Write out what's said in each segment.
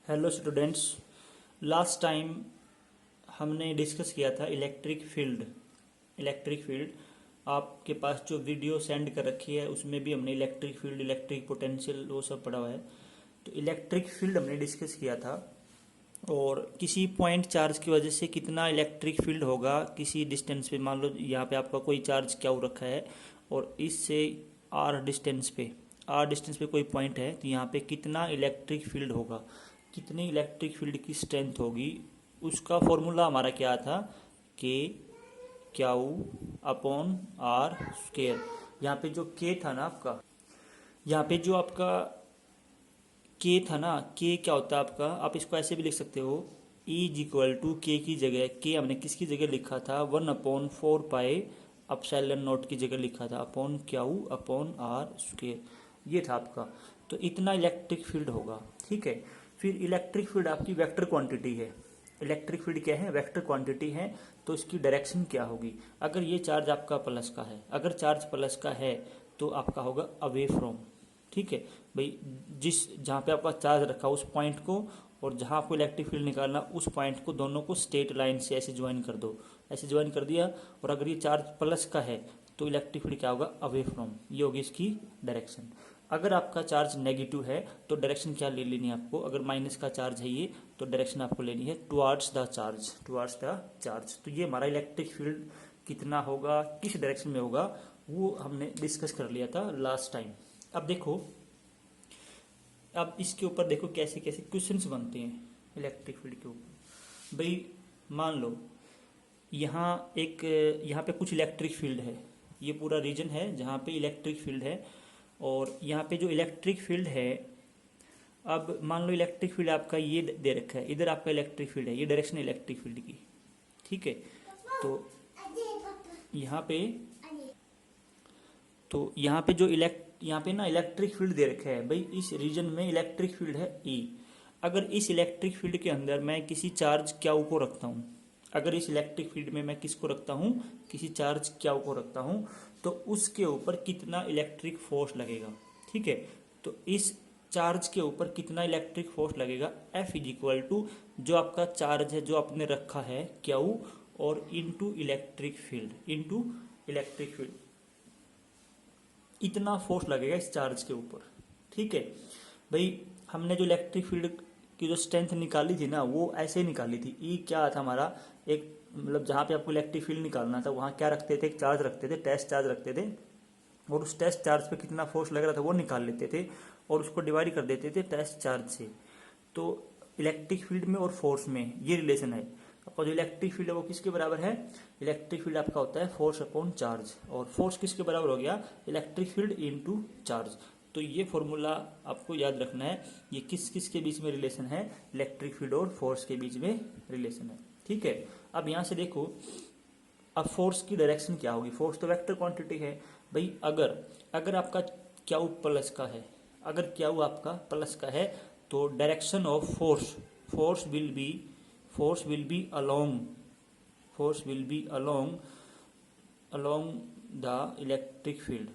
Hello students. Last time हमने discuss किया था इलेक्ट्रिक फील्ड आपके पास जो वीडियो सेंड कर रखी है उसमें भी हमने इलेक्ट्रिक फील्ड, इलेक्ट्रिक पोटेंशियल वो सब पढ़ा हुआ है। तो इलेक्ट्रिक फील्ड हमने डिस्कस किया था और किसी पॉइंट चार्ज की वजह से कितना इलेक्ट्रिक फील्ड होगा किसी डिस्टेंस पे। मान लो यहाँ पे आपका कोई चार्ज क्या हो रखा है और इससे आर डिस्टेंस पे कोई पॉइंट है, तो यहाँ पे कितना इलेक्ट्रिक फील्ड होगा, कितनी इलेक्ट्रिक फील्ड की स्ट्रेंथ होगी, उसका फॉर्मूला हमारा क्या था के क्यू अपॉन आर स्क्वायर। यहाँ पे जो के था ना आपका, यहाँ पे जो आपका के था ना, के क्या होता है आपका, आप इसको ऐसे भी लिख सकते हो E इज इक्वल टू के की जगह के हमने किसकी जगह लिखा था 1/4 पाई अपसाइलन नॉट की जगह लिखा था upon q upon r square. ये था आपका। तो इतना इलेक्ट्रिक फील्ड होगा, ठीक है। फिर इलेक्ट्रिक फील्ड आपकी वेक्टर क्वांटिटी है। इलेक्ट्रिक फील्ड क्या है? वेक्टर क्वांटिटी है। तो इसकी डायरेक्शन क्या होगी? अगर ये चार्ज आपका प्लस का है, अगर चार्ज प्लस का है तो आपका होगा अवे फ्रॉम, ठीक है भाई। जहाँ पे आपका चार्ज रखा उस पॉइंट को और जहाँ आपको इलेक्ट्रिक फील्ड निकालना उस पॉइंट को, दोनों को स्ट्रेट लाइन से ऐसे ज्वाइन कर दो, ऐसे ज्वाइन कर दिया। और अगर ये चार्ज प्लस का है तो इलेक्ट्रिक फील्ड क्या होगा? Away from. ये होगी इसकी डायरेक्शन। अगर आपका चार्ज नेगेटिव है तो डायरेक्शन क्या ले लेनी है आपको? अगर माइनस का चार्ज है ये तो डायरेक्शन आपको लेनी है टुवार्ड्स द चार्ज। तो ये हमारा इलेक्ट्रिक फील्ड कितना होगा, किस डायरेक्शन में होगा, वो हमने डिस्कस कर लिया था लास्ट टाइम। अब देखो, अब इसके ऊपर देखो कैसे कैसे क्वेश्चंस बनते हैं इलेक्ट्रिक फील्ड के ऊपर। भाई मान लो यहाँ पे कुछ इलेक्ट्रिक फील्ड है, ये पूरा रीजन है जहाँ पे इलेक्ट्रिक फील्ड है। और यहाँ पे जो इलेक्ट्रिक फील्ड है, अब मान लो इलेक्ट्रिक फील्ड आपका ये दे रखा है, इधर आपका इलेक्ट्रिक फील्ड है, ये डायरेक्शन इलेक्ट्रिक फील्ड की, ठीक है। तो यहाँ पे यहाँ पे ना इलेक्ट्रिक फील्ड दे रखा है भाई, इस रीजन में इलेक्ट्रिक फील्ड है E। अगर इस इलेक्ट्रिक फील्ड के अंदर मैं किसी चार्ज क्यू को रखता हूँ, अगर इस इलेक्ट्रिक फील्ड में मैं किसको रखता हूँ, किसी चार्ज क्यू को रखता हूँ, तो उसके ऊपर कितना इलेक्ट्रिक फोर्स लगेगा, ठीक है। तो इस चार्ज के ऊपर कितना इलेक्ट्रिक फोर्स लगेगा, F इज इक्वल टू जो आपका चार्ज है जो आपने रखा है क्यू और इनटू इलेक्ट्रिक फील्ड, इतना फोर्स लगेगा इस चार्ज के ऊपर, ठीक है भाई। हमने जो इलेक्ट्रिक फील्ड की जो स्ट्रेंथ निकाली थी ना, वो ऐसे ही निकाली थी। ई क्या था हमारा, एक मतलब जहाँ पे आपको इलेक्ट्रिक फील्ड निकालना था वहाँ क्या रखते थे, एक चार्ज रखते थे, टेस्ट चार्ज रखते थे, और उस टेस्ट चार्ज पे कितना फोर्स लग रहा था वो निकाल लेते थे और उसको डिवाइड कर देते थे टेस्ट चार्ज से। तो इलेक्ट्रिक फील्ड में और फोर्स में ये रिलेशन है। आपका जो इलेक्ट्रिक फील्ड है वो किसके बराबर है? इलेक्ट्रिक फील्ड आपका होता है फोर्स अपॉन चार्ज, और फोर्स किसके बराबर हो गया? Electric field into charge. तो ये फॉर्मूला आपको याद रखना है। ये किस किस के बीच में रिलेशन है? इलेक्ट्रिक फील्ड और फोर्स के बीच में रिलेशन है, ठीक है। अब यहाँ से देखो, अब फोर्स की डायरेक्शन क्या होगी? फोर्स तो वेक्टर क्वांटिटी है भाई। अगर आपका क्यू प्लस का है, अगर क्यू आपका प्लस का है तो direction of force will B along the electric field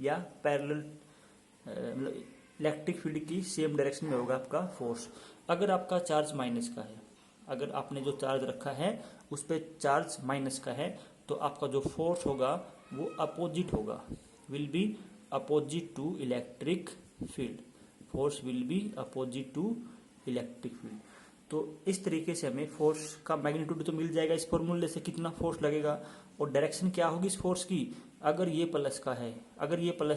या पैरेलल, मतलब इलेक्ट्रिक फील्ड की सेम डायरेक्शन में होगा आपका फोर्स। अगर आपका चार्ज माइनस का है, अगर आपने जो चार्ज रखा है उस पर चार्ज माइनस का है, तो आपका जो फोर्स होगा वो अपोजिट होगा, will be opposite to electric field. Force will be opposite to electric field. तो इस तरीके से हमें फोर्स का मैग्नीट्यूड तो मिल जाएगा इस फॉर्मूले से, कितना फोर्स लगेगा। और डायरेक्शन क्या होगी इस फोर्स की? अगर ये प्लस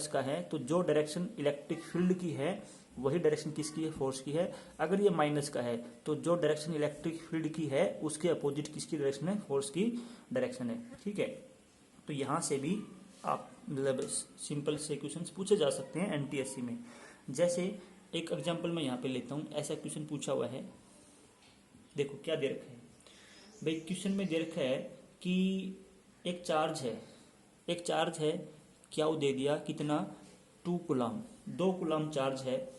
का है तो जो डायरेक्शन इलेक्ट्रिक फील्ड की है वही डायरेक्शन किसकी है? फोर्स की है। अगर ये माइनस का है तो जो डायरेक्शन इलेक्ट्रिक फील्ड की है उसके अपोजिट किसकी डायरेक्शन है? फोर्स की डायरेक्शन है, ठीक है। तो यहाँ से भी आप मतलब सिंपल से क्वेश्चन पूछे जा सकते हैं एनटीएससी में। जैसे एक एग्जाम्पल मैं यहाँ पे लेता हूँ, ऐसा क्वेश्चन पूछा हुआ है। देखो क्या दे रखा है भाई, क्वेश्चन में दे रखा है कि एक चार्ज है क्या वो दे दिया कितना? 2 कूलम, 2 कूलम चार्ज है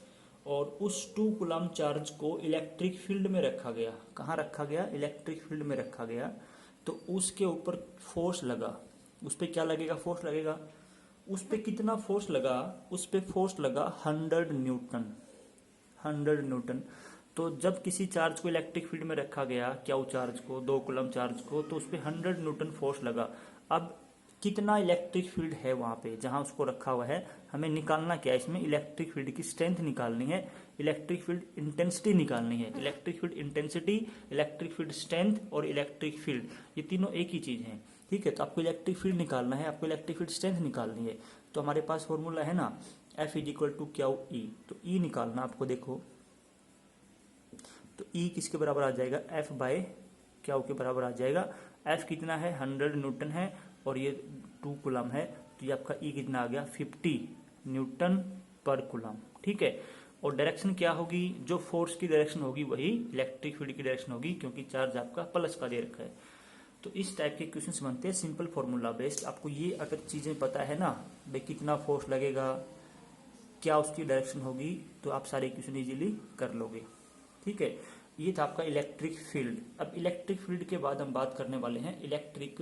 और उस 2 कूलम चार्ज को इलेक्ट्रिक फील्ड में रखा गया। कहाँ रखा गया? इलेक्ट्रिक फील्ड में रखा गया। तो उसके ऊपर फोर्स लगा, उस पर क्या लगेगा? फोर्स लगेगा। उस पर कितना फोर्स लगा? उस पर फोर्स लगा 100 न्यूटन। 100 न्यूटन। तो जब किसी चार्ज को इलेक्ट्रिक फील्ड में रखा गया, क्यू चार्ज को, 2 कूलम चार्ज को, तो उस पर 100 न्यूटन फोर्स लगा। अब कितना इलेक्ट्रिक फील्ड है वहां पे जहां उसको रखा हुआ है, हमें निकालना क्या है इसमें, इलेक्ट्रिक फील्ड की स्ट्रेंथ निकालनी है, इलेक्ट्रिक फील्ड इंटेंसिटी निकालनी है। Electric field intensity, electric field strength और इलेक्ट्रिक फील्ड, ये तीनों एक ही चीज है। ठीक है, तो आपको इलेक्ट्रिक फील्ड निकालना है, आपको इलेक्ट्रिक फील्ड स्ट्रेंथ निकालनी है। तो हमारे पास फॉर्मूला है ना, F is equal to q E. तो ई निकालना आपको, देखो तो ई किसके बराबर आ जाएगा, F बाय क्यू के बराबर आ जाएगा। F कितना है, 100 न्यूटन है और ये 2 कूलम है, तो ये आपका ई कितना आ गया, 50 न्यूटन पर कूलम। ठीक है, और डायरेक्शन क्या होगी, जो फोर्स की डायरेक्शन होगी वही इलेक्ट्रिक फील्ड की डायरेक्शन होगी, क्योंकि चार्ज आपका प्लस का दे रखा है। तो इस टाइप के क्वेश्चंस बनते हैं सिंपल फॉर्मूला बेस्ड। आपको ये अगर चीजें पता है ना, भाई कितना फोर्स लगेगा, क्या उसकी डायरेक्शन होगी, तो आप सारे क्वेश्चन इजीली कर लोगे। ठीक है, ये था आपका इलेक्ट्रिक फील्ड। अब इलेक्ट्रिक फील्ड के बाद हम बात करने वाले हैं इलेक्ट्रिक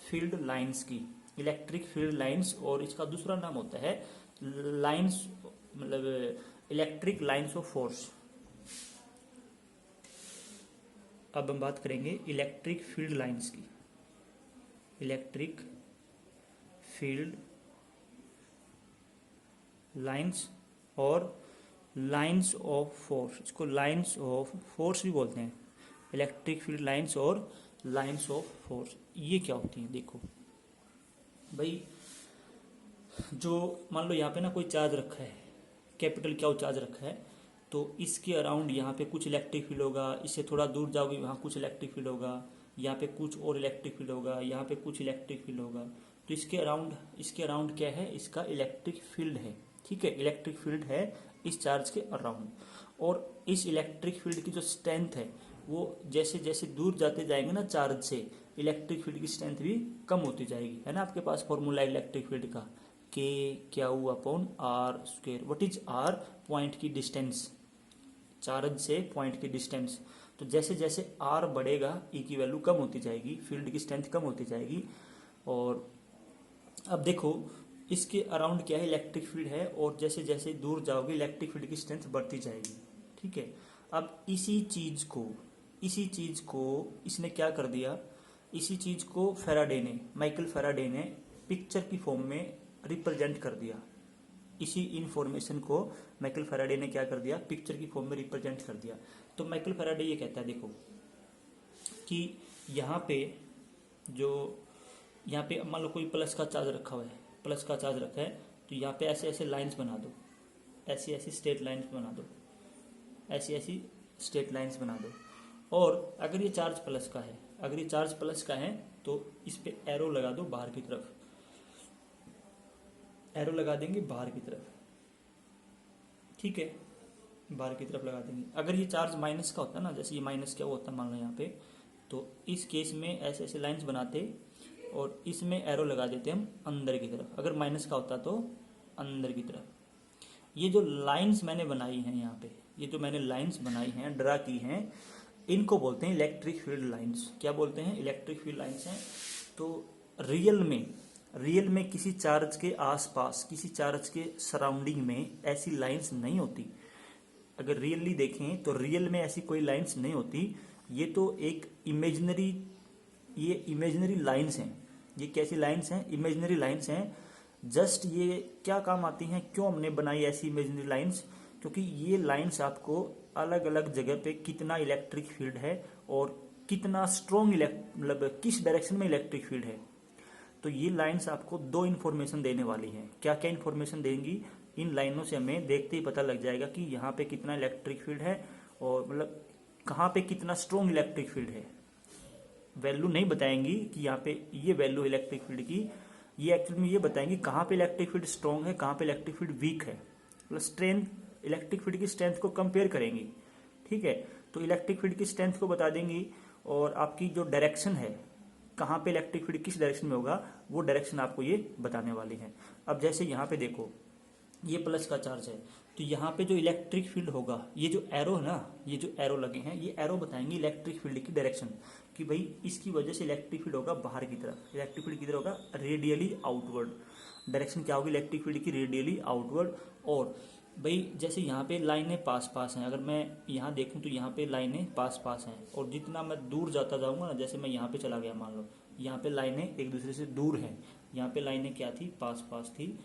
फील्ड लाइंस की। इलेक्ट्रिक फील्ड लाइंस, और इसका दूसरा नाम होता है लाइंस, मतलब इलेक्ट्रिक लाइंस ऑफ फोर्स। अब हम बात करेंगे इलेक्ट्रिक फील्ड लाइंस की। इलेक्ट्रिक फील्ड लाइंस और लाइंस ऑफ फोर्स, इसको लाइंस ऑफ फोर्स भी बोलते हैं। इलेक्ट्रिक फील्ड लाइंस और लाइंस ऑफ फोर्स, ये क्या होती हैं, देखो भाई, जो मान लो यहाँ पे ना कोई चार्ज रखा है, कैपिटल क्या चार्ज रखा है, तो इसके अराउंड यहाँ पे कुछ इलेक्ट्रिक फील्ड होगा, इससे थोड़ा दूर जाओगे वहाँ कुछ इलेक्ट्रिक फील्ड होगा, यहाँ पे कुछ और इलेक्ट्रिक फील्ड होगा, यहाँ पे कुछ इलेक्ट्रिक फील्ड होगा। तो इसके अराउंड क्या है, इसका इलेक्ट्रिक फील्ड है। ठीक है, इलेक्ट्रिक फील्ड है इस चार्ज के अराउंड। और इस इलेक्ट्रिक फील्ड की जो स्ट्रेंथ है, वो जैसे जैसे दूर जाते जाएंगे ना चार्ज से, इलेक्ट्रिक फील्ड की स्ट्रेंथ भी कम होती जाएगी। है ना आपके पास फॉर्मूला इलेक्ट्रिक फील्ड का, k q upon r square. What is r, point की डिस्टेंस, चार्ज से पॉइंट की डिस्टेंस। तो जैसे जैसे आर बढ़ेगा, ई की वैल्यू कम होती जाएगी, फील्ड की स्ट्रेंथ कम होती जाएगी। और अब देखो इसके अराउंड क्या है, इलेक्ट्रिक फील्ड है, और जैसे जैसे दूर जाओगे इलेक्ट्रिक फील्ड की स्ट्रेंथ बढ़ती जाएगी। ठीक है, अब इसी चीज को इसने क्या कर दिया, इसी चीज को फैराडे ने, माइकल फैराडे ने पिक्चर की फॉर्म में रिप्रेजेंट कर दिया। इसी इंफॉर्मेशन को माइकल फैराडे ने क्या कर दिया, पिक्चर की फॉर्म में रिप्रेजेंट कर दिया। तो माइकल फैराडे ये कहता है, देखो कि यहाँ पे मान लो कोई प्लस का चार्ज रखा हुआ है, प्लस का चार्ज रखा है, तो यहाँ पे ऐसे ऐसे लाइंस बना दो, ऐसी ऐसी स्ट्रेट लाइंस बना दो, ऐसी ऐसी स्ट्रेट लाइंस बना दो। और अगर ये चार्ज प्लस का है, तो इस पे एरो लगा दो बाहर की तरफ, एरो लगा देंगे बाहर की तरफ। ठीक है, बाहर की तरफ लगा देंगे। अगर ये चार्ज माइनस का होता ना, जैसे ये माइनस क्या होता मान लो यहाँ पे, तो इस केस में ऐसे ऐसे लाइंस बनाते और इसमें एरो लगा देते हम अंदर की तरफ। अगर माइनस का होता तो अंदर की तरफ। ये जो लाइंस मैंने बनाई हैं यहाँ पे, ये जो मैंने लाइंस बनाई हैं, ड्रा की हैं, इनको बोलते हैं इलेक्ट्रिक फील्ड लाइंस। क्या बोलते हैं, इलेक्ट्रिक फील्ड लाइंस हैं। तो रियल में किसी चार्ज के आसपास, किसी चार्ज के सराउंडिंग में ऐसी लाइंस नहीं होती। अगर रियली देखें तो रियल में ऐसी कोई लाइंस नहीं होती। ये तो एक इमेजिनरी लाइंस हैं। ये कैसी लाइंस हैं, इमेजिनरी लाइंस हैं। जस्ट ये क्या काम आती हैं, क्यों हमने बनाई ऐसी इमेजिनरी लाइंस, क्योंकि ये लाइंस आपको अलग अलग जगह पे कितना इलेक्ट्रिक फील्ड है और कितना स्ट्रॉन्ग मतलब किस डायरेक्शन में इलेक्ट्रिक फील्ड है, तो ये लाइंस आपको दो इन्फॉर्मेशन देने वाली हैं। क्या क्या इन्फॉर्मेशन देंगी, इन लाइनों से हमें देखते ही पता लग जाएगा कि यहाँ पे कितना इलेक्ट्रिक फील्ड है और मतलब कहाँ पे कितना स्ट्रॉन्ग इलेक्ट्रिक फील्ड है। वैल्यू नहीं बताएंगी कि यहाँ पे ये वैल्यू इलेक्ट्रिक फील्ड की, ये एक्चुअली में ये बताएंगे कहाँ पे इलेक्ट्रिक फील्ड स्ट्रॉन्ग है, कहाँ पे इलेक्ट्रिक फील्ड वीक है। मतलब स्ट्रेंथ, इलेक्ट्रिक फील्ड की स्ट्रेंथ को कंपेयर करेंगी। ठीक है, तो इलेक्ट्रिक फील्ड की स्ट्रेंथ को बता देंगी और आपकी जो डायरेक्शन है, कहाँ पे इलेक्ट्रिक फील्ड किस डायरेक्शन में होगा, वो डायरेक्शन आपको ये बताने वाली है। अब जैसे यहाँ पे देखो, ये प्लस का चार्ज है, तो यहाँ पे जो इलेक्ट्रिक फील्ड होगा, ये जो एरो है ना, ये जो एरो लगे हैं, ये एरो बताएंगे इलेक्ट्रिक फील्ड की डायरेक्शन, कि भाई इसकी वजह से इलेक्ट्रिक फील्ड होगा बाहर की तरफ। इलेक्ट्रिक फील्ड किधर होगा, रेडियली आउटवर्ड। डायरेक्शन क्या होगी इलेक्ट्रिक फील्ड की, रेडियली आउटवर्ड। और भाई जैसे यहाँ पे लाइनें पास पास हैं, अगर मैं यहाँ देखूँ तो यहाँ पे लाइनें पास पास हैं, और जितना मैं दूर जाता जाऊँगा ना, जैसे मैं यहाँ पे चला गया, मान लो यहाँ पे लाइनें एक दूसरे से दूर हैं, यहाँ पे लाइनें क्या थी, पास पास थी,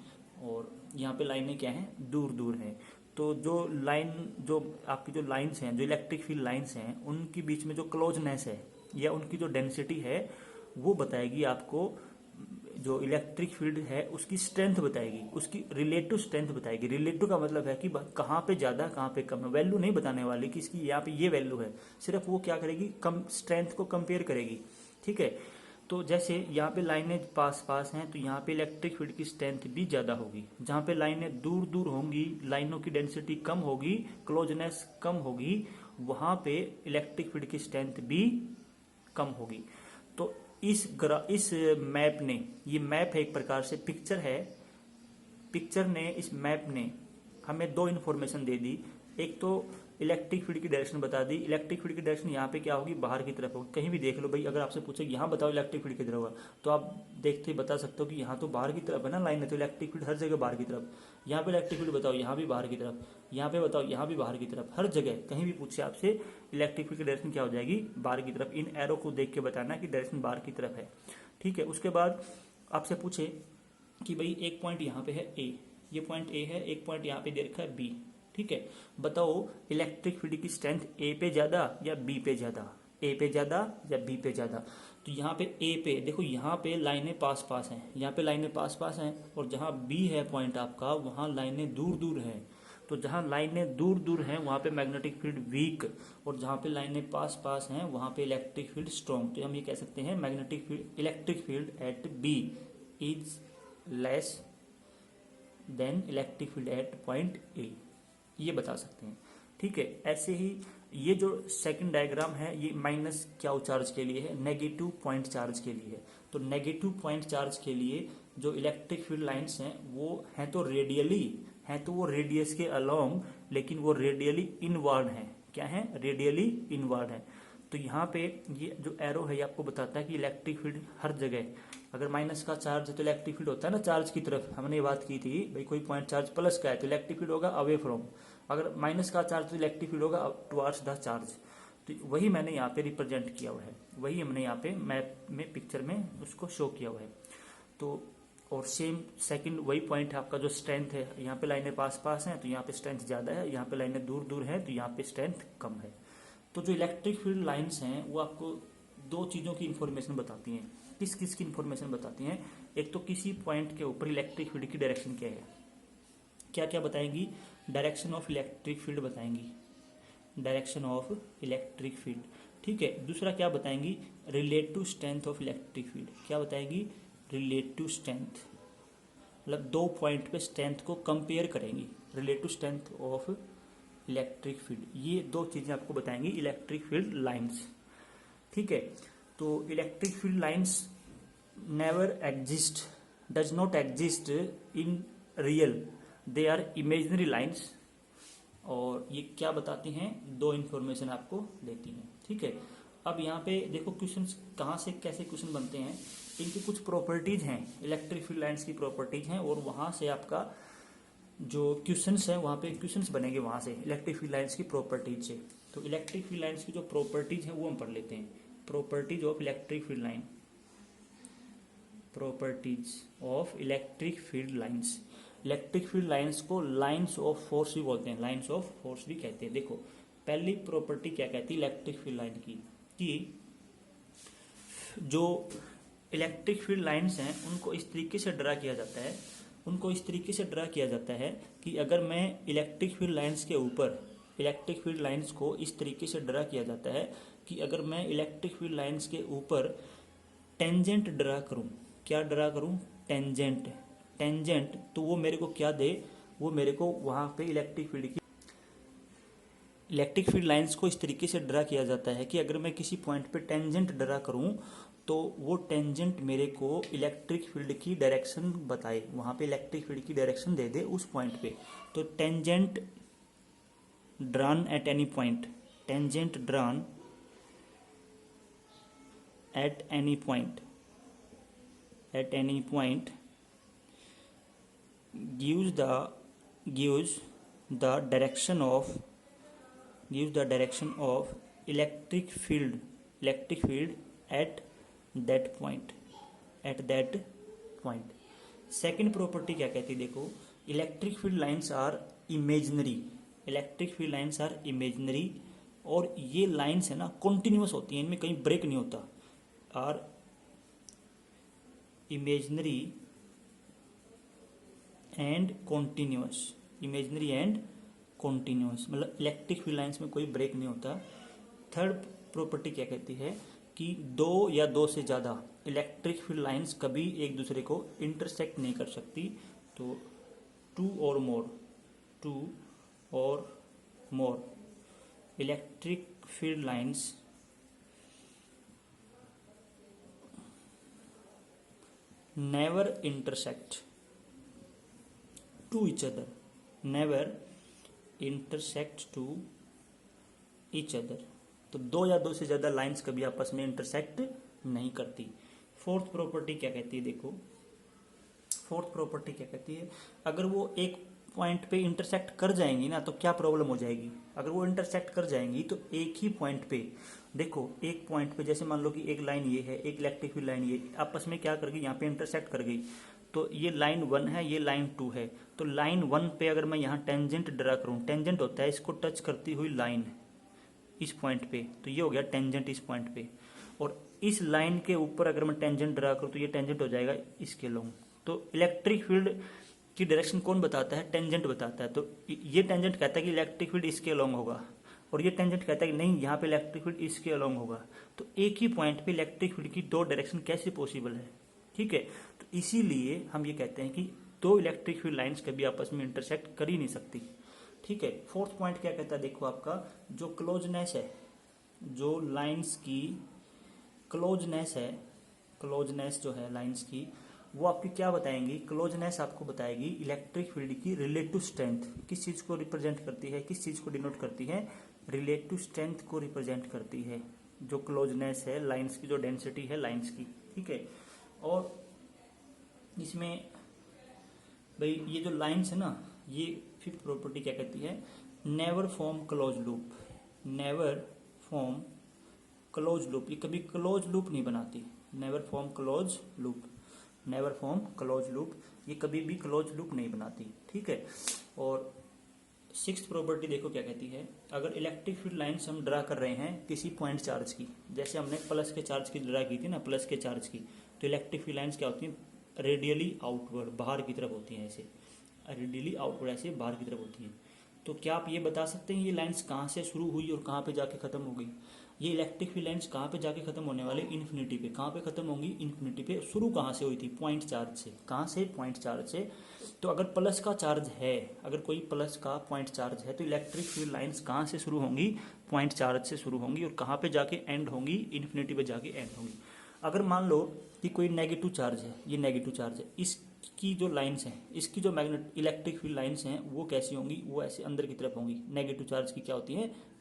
और यहाँ पे लाइनें क्या हैं, दूर दूर हैं। तो जो लाइन, जो आपकी जो लाइन्स हैं, जो इलेक्ट्रिक फील्ड लाइन्स हैं, उनके बीच में जो क्लोजनेस है या उनकी जो डेंसिटी है, वो बताएगी आपको, जो इलेक्ट्रिक फील्ड है उसकी स्ट्रेंथ बताएगी, उसकी रिलेटिव स्ट्रेंथ बताएगी। रिलेटिव का मतलब है कि कहाँ पे ज़्यादा कहाँ पे कम है, वैल्यू नहीं बताने वाली कि इसकी यहाँ पे ये वैल्यू है, सिर्फ वो क्या करेगी, कम स्ट्रेंथ को कंपेयर करेगी। ठीक है, तो जैसे यहाँ पे लाइनें पास पास हैं तो यहाँ पे इलेक्ट्रिक फील्ड की स्ट्रेंथ भी ज़्यादा होगी। जहाँ पे लाइनें दूर दूर होंगी, लाइनों की डेंसिटी कम होगी, क्लोजनेस कम होगी, वहाँ पे इलेक्ट्रिक फील्ड की स्ट्रेंथ भी कम होगी। तो इस मैप ने, ये मैप है एक प्रकार से, पिक्चर है, पिक्चर ने, इस मैप ने हमें दो इन्फॉर्मेशन दे दी। एक तो इलेक्ट्रिक फील्ड की डायरेक्शन बता दी। इलेक्ट्रिक फील्ड की डायरेक्शन यहाँ पे क्या होगी, बाहर की तरफ होगी। कहीं भी देख लो भाई, अगर आपसे पूछे यहाँ बताओ इलेक्ट्रिक फील्ड किधर होगा, तो आप देखते ही बता सकते हो कि यहाँ तो बाहर की तरफ है ना लाइन है, तो इलेक्ट्रिक फील्ड हर जगह बाहर की तरफ। यहाँ पे इलेक्ट्रिक फील्ड बताओ, यहाँ भी बाहर की तरफ, यहाँ पे बताओ, यहाँ भी बाहर की तरफ, हर जगह कहीं भी पूछे आपसे इलेक्ट्रिक फील्ड की डायरेक्शन क्या हो जाएगी, बाहर की तरफ। इन एरो को देख के बताना कि डायरेक्शन बाहर की तरफ है। ठीक है, उसके बाद आपसे पूछे कि भाई एक पॉइंट यहाँ पे है ए, ये पॉइंट ए है, एक पॉइंट यहाँ पे दे रखा है बी। ठीक है, बताओ इलेक्ट्रिक फील्ड की स्ट्रेंथ ए पे ज्यादा या बी पे ज्यादा, ए पे ज्यादा या बी पे ज्यादा। तो यहाँ पे ए पे देखो, यहाँ पे लाइनें पास पास हैं, यहाँ पे लाइनें पास पास हैं, और जहाँ बी है पॉइंट आपका, वहाँ लाइनें दूर दूर हैं। तो जहाँ लाइनें दूर दूर हैं वहाँ पे मैग्नेटिक फील्ड वीक, और जहाँ पे लाइनें पास पास हैं वहाँ पे इलेक्ट्रिक फील्ड स्ट्रॉन्ग। तो हम ये कह सकते हैं magnetic field, electric field at B is less than electric field at point A, ये बता सकते हैं। ठीक है, ऐसे ही ये जो सेकंड डायग्राम है, ये माइनस क्यू चार्ज के लिए है, नेगेटिव पॉइंट चार्ज के लिए है। तो नेगेटिव पॉइंट चार्ज के लिए जो इलेक्ट्रिक फील्ड लाइंस हैं वो हैं तो रेडियली हैं, तो वो रेडियस के अलोंग, लेकिन वो रेडियली इनवर्ड हैं। क्या है, रेडियली इनवर्ड है। तो यहाँ पे ये जो एरो है ये आपको बताता है कि इलेक्ट्रिक फील्ड हर जगह, अगर माइनस का चार्ज है तो इलेक्ट्रिक फील्ड होता है ना चार्ज की तरफ, हमने ये बात की थी भाई, कोई पॉइंट चार्ज प्लस का है तो इलेक्ट्रिक फील्ड होगा अवे फ्रॉम, अगर माइनस का चार्ज तो इलेक्ट्रिक फील्ड होगा टुवर्ड्स द चार्ज। तो वही मैंने यहाँ पे रिप्रेजेंट किया हुआ है, वही हमने यहाँ पे मैप में, पिक्चर में उसको शो किया हुआ है। तो और सेम सेकंड वही पॉइंट है आपका, जो स्ट्रेंथ है, यहाँ पे लाइनें पास पास हैं तो यहाँ पे स्ट्रेंथ ज्यादा है, यहाँ पे लाइनें दूर दूर हैं तो यहाँ पे स्ट्रेंथ कम है। तो जो इलेक्ट्रिक फील्ड लाइंस हैं वो आपको दो चीज़ों की इन्फॉर्मेशन बताती हैं। किस किस की इन्फॉर्मेशन बताती हैं, एक तो किसी पॉइंट के ऊपर इलेक्ट्रिक फील्ड की डायरेक्शन क्या है, क्या क्या बताएंगी, डायरेक्शन ऑफ इलेक्ट्रिक फील्ड बताएंगी, डायरेक्शन ऑफ इलेक्ट्रिक फील्ड। ठीक है, दूसरा क्या बताएंगी, relative strength of electric field. क्या बताएगी, रिलेटिव स्ट्रेंथ, मतलब दो पॉइंट पे स्ट्रेंथ को कंपेयर करेंगी, relative strength of electric field. ये दो चीजें आपको बताएंगी इलेक्ट्रिक फील्ड लाइंस। ठीक है, तो electric field lines never exist, does not exist in real, they are imaginary lines. और ये क्या बताती हैं, दो इन्फॉर्मेशन आपको देती हैं। ठीक है, अब यहाँ पे देखो क्वेश्चंस कहाँ से कैसे क्वेश्चन बनते हैं, इनकी कुछ प्रॉपर्टीज हैं, इलेक्ट्रिक फील्ड लाइंस की प्रॉपर्टीज हैं, और वहां से आपका जो क्वेश्चंस है वहां पे क्वेश्चंस बनेंगे वहां से इलेक्ट्रिक फील्ड लाइंस की प्रॉपर्टीज से। तो इलेक्ट्रिक फील्ड लाइंस की जो प्रॉपर्टीज है वो हम पढ़ लेते हैं। Properties of electric field line, properties of electric field lines. Electric field lines को लाइंस ऑफ फोर्स भी बोलते हैं, लाइंस ऑफ फोर्स भी कहते हैं। देखो पहली प्रॉपर्टी क्या कहती है इलेक्ट्रिक फील्ड लाइन की, कि जो इलेक्ट्रिक फील्ड लाइंस हैं उनको इस तरीके से ड्रा किया जाता है, उनको इस तरीके से ड्रा किया जाता है कि अगर मैं इलेक्ट्रिक फील्ड लाइंस के ऊपर, इलेक्ट्रिक फील्ड लाइंस को इस तरीके से ड्रा किया जाता है कि अगर मैं इलेक्ट्रिक फील्ड लाइंस के ऊपर टेंजेंट ड्रा करूं, क्या ड्रा करूं, टेंजेंट, टेंजेंट, तो वो मेरे को क्या दे, वो मेरे को वहां पे इलेक्ट्रिक फील्ड लाइंस को इस तरीके से ड्रा किया जाता है कि अगर मैं किसी पॉइंट पे टेंजेंट ड्रा करूं तो वो टेंजेंट मेरे को इलेक्ट्रिक फील्ड की डायरेक्शन बताए, वहां पे इलेक्ट्रिक फील्ड की डायरेक्शन दे दे उस पॉइंट पे। तो tangent drawn at any point, tangent drawn at any point, at any point gives the direction of electric field at that point. Second property क्या कहती है, देखो, electric field lines are imaginary, और ये लाइंस है ना कॉन्टिन्यूस होती हैं, इनमें कहीं ब्रेक नहीं होता। आर इमेजनरी एंड कॉन्टिन्यूस, मतलब इलेक्ट्रिक फील्ड लाइंस में कोई ब्रेक नहीं होता। थर्ड प्रॉपर्टी क्या कहती है कि दो या दो से ज़्यादा इलेक्ट्रिक फील्ड लाइंस कभी एक दूसरे को इंटरसेक्ट नहीं कर सकती। तो टू और more electric field lines never intersect to each other, तो दो या दो से ज्यादा लाइंस कभी आपस में इंटरसेक्ट नहीं करती। फोर्थ प्रॉपर्टी क्या कहती है, देखो, अगर वो एक पॉइंट पे इंटरसेक्ट कर जाएंगी ना तो क्या प्रॉब्लम हो जाएगी। अगर वो इंटरसेक्ट कर जाएंगी तो एक ही पॉइंट पे, देखो एक पॉइंट पे जैसे मान लो कि एक लाइन ये है, एक इलेक्ट्रिक फील्ड लाइन ये आपस में क्या कर गई, यहाँ पे इंटरसेक्ट कर गई। तो ये लाइन 1 है, ये लाइन 2 है। तो लाइन 1 पे अगर मैं यहाँ टेंजेंट ड्रा करूँ, टेंजेंट होता है इसको टच करती हुई लाइन इस पॉइंट पे, तो ये हो गया टेंजेंट इस पॉइंट पे। और इस लाइन के ऊपर अगर मैं टेंजेंट ड्रा करूँ तो ये टेंजेंट हो जाएगा इसके लॉन्ग। तो इलेक्ट्रिक फील्ड की डायरेक्शन कौन बताता है, टेंजेंट बताता है। तो ये टेंजेंट कहता है कि इलेक्ट्रिक फील्ड इसके लॉन्ग होगा, और ये टेंजेंट कहता है कि नहीं यहाँ पे इलेक्ट्रिक फील्ड इसके अलॉन्ग होगा। तो एक ही पॉइंट पे इलेक्ट्रिक फील्ड की दो डायरेक्शन कैसे पॉसिबल है, ठीक है। तो इसीलिए हम ये कहते हैं कि दो इलेक्ट्रिक फील्ड लाइंस कभी आपस में इंटरसेक्ट कर ही नहीं सकती, ठीक है। फोर्थ पॉइंट क्या कहता है, देखो आपका जो क्लोजनेस है, जो लाइंस की क्लोजनेस जो है लाइंस की, वो आपकी क्या बताएंगी, क्लोजनेस आपको बताएगी इलेक्ट्रिक फील्ड की रिलेटिव स्ट्रेंथ। किस चीज को रिप्रेजेंट करती है, किस चीज को डिनोट करती है, रिलेटिव स्ट्रेंथ को रिप्रेजेंट करती है। जो क्लोजनेस है लाइंस की, जो डेंसिटी है लाइंस की, ठीक है। और इसमें भाई ये जो लाइंस है ना, ये फिफ्थ प्रॉपर्टी क्या कहती है, नेवर फॉर्म क्लोज लूप, ये कभी क्लोज लूप नहीं बनाती। नेवर फॉर्म क्लोज लूप, ये कभी भी क्लोज लूप नहीं बनाती, ठीक है। और सिक्स्थ प्रॉपर्टी देखो क्या कहती है, अगर इलेक्ट्रिक फील्ड लाइंस हम ड्रा कर रहे हैं किसी पॉइंट चार्ज की, जैसे हमने प्लस के चार्ज की ड्रा की थी ना, प्लस के चार्ज की, तो इलेक्ट्रिक फील्ड लाइंस क्या होती हैं, रेडियली आउटवर्ड, बाहर की तरफ होती हैं, ऐसे रेडियली आउटवर्ड, ऐसे बाहर की तरफ होती हैं। तो क्या आप ये बता सकते हैं ये लाइंस कहाँ से शुरू हुई और कहाँ पे जाके खत्म हो गई। ये इलेक्ट्रिक फील्ड लाइंस कहाँ पे जाके खत्म होने वाले, इन्फिनिटी पे। कहाँ पे खत्म होंगी, इन्फिनिटी पे। शुरू कहाँ से हुई थी, पॉइंट चार्ज से। कहाँ से, पॉइंट चार्ज से। तो अगर प्लस का चार्ज है, अगर कोई प्लस का पॉइंट चार्ज है, तो इलेक्ट्रिक फील्ड लाइंस कहाँ से शुरू होंगी, पॉइंट चार्ज से शुरू होंगी, और कहाँ पे जाके एंड होंगी, इन्फिनिटी पे जाके एंड होंगी। अगर मान लो कि कोई नेगेटिव चार्ज है, ये नेगेटिव चार्ज है, इसकी जो लाइंस हैं, इसकी जो इलेक्ट्रिक फील्ड लाइंस हैं, वो कैसी होंगी, वो ऐसे अंदर की तरफ होंगी। नेगेटिव चार्ज की क्या होती है,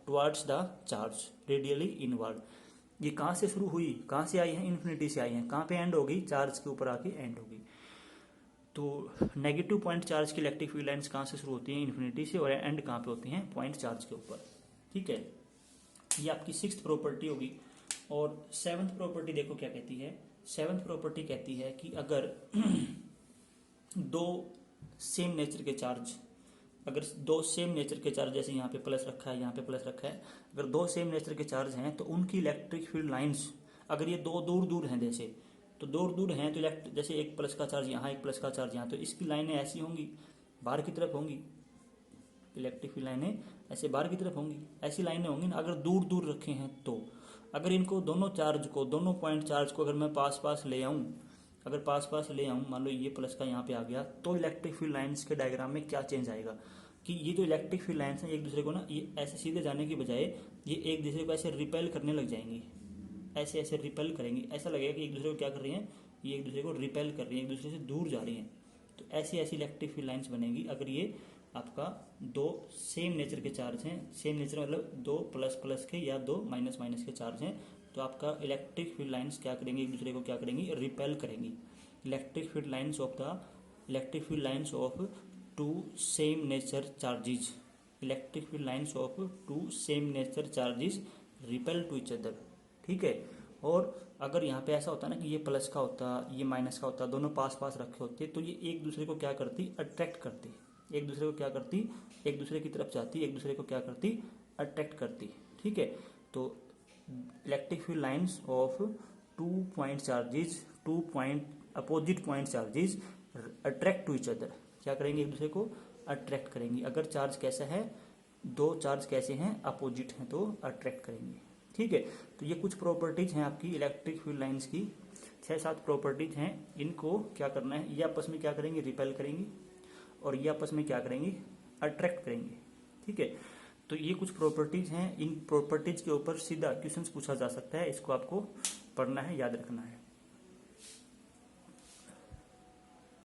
towards the charge, radially inward. ये कहाँ से शुरू हुई, कहाँ से आई है, इन्फिनिटी से आई है। कहाँ पे एंड होगी, चार्ज के ऊपर आके एंड होगी। तो नेगेटिव पॉइंट चार्ज की इलेक्ट्रिक फील्ड लाइंस कहाँ से शुरू होती हैं, इन्फिनिटी से, और एंड कहाँ पे होती हैं, पॉइंट चार्ज के ऊपर, ठीक है। ये आपकी सिक्स्थ प्रॉपर्टी होगी। और सेवंथ प्रॉपर्टी देखो क्या कहती है, सेवंथ प्रॉपर्टी कहती है कि अगर दो सेम नेचर के चार्ज, अगर दो सेम नेचर के चार्ज, जैसे यहाँ पे प्लस रखा है, यहाँ पे प्लस रखा है, अगर दो सेम नेचर के चार्ज हैं तो उनकी इलेक्ट्रिक फील्ड लाइंस, अगर ये दो दूर दूर हैं, जैसे तो दूर दूर हैं, तो जैसे एक प्लस का चार्ज यहाँ, एक प्लस का चार्ज यहाँ, तो इसकी लाइनें ऐसी होंगी, बाहर की तरफ होंगी। इलेक्ट्रिक फील्ड लाइनें ऐसे बाहर की तरफ होंगी, ऐसी लाइनें होंगी ना, अगर दूर दूर रखे हैं तो। अगर इनको दोनों चार्ज को, दोनों पॉइंट चार्ज को अगर मैं पास पास ले आऊँ, अगर पास पास ले आऊँ, मान लो ये प्लस का यहाँ पे आ गया, तो इलेक्ट्रिक फील्ड लाइंस के डायग्राम में क्या चेंज आएगा कि ये जो इलेक्ट्रिक फील्ड लाइंस हैं एक दूसरे को ना, ये ऐसे सीधे जाने की बजाय ये एक दूसरे को ऐसे रिपेल करने लग जाएंगी, ऐसे ऐसे रिपेल करेंगी। ऐसा लगेगा कि एक दूसरे को क्या कर रही हैं, ये एक दूसरे को रिपेल कर रही है, एक दूसरे से दूर जा रही हैं। तो ऐसी ऐसी इलेक्ट्रिक फील्ड लाइंस बनेगी अगर ये आपका दो सेम नेचर के चार्ज हैं। सेम नेचर मतलब दो प्लस प्लस के या दो माइनस माइनस के चार्ज हैं, तो आपका इलेक्ट्रिक फील्ड लाइंस क्या करेंगी, एक दूसरे को क्या करेंगी, रिपेल करेंगी। Electric field lines of two same nature charges, electric field lines of two same nature charges repel to each other. ठीक है, और अगर यहाँ पे ऐसा होता ना कि ये प्लस का होता, ये माइनस का होता, दोनों पास पास रखे होते, तो ये एक दूसरे को क्या करती, अट्रैक्ट करती, एक दूसरे को क्या करती, एक दूसरे की तरफ जाती, एक दूसरे को क्या करती, अट्रैक्ट करती। ठीक है, तो electric field lines of two point charges, two point opposite point charges attract to each other, क्या करेंगे, एक दूसरे को अट्रैक्ट करेंगे। अगर चार्ज कैसा है, दो चार्ज कैसे हैं, अपोजिट हैं, तो अट्रैक्ट करेंगे। ठीक है, तो ये कुछ प्रॉपर्टीज हैं आपकी इलेक्ट्रिक फील्ड लाइंस की, 6-7 प्रॉपर्टीज हैं। इनको क्या करना है, ये आपस में क्या करेंगे, रिपेल करेंगे, और ये आपस में क्या करेंगे, अट्रैक्ट करेंगे। ठीक है, तो ये कुछ प्रॉपर्टीज हैं, इन प्रॉपर्टीज के ऊपर सीधा क्वेश्चंस पूछा जा सकता है, इसको आपको पढ़ना है, याद रखना है।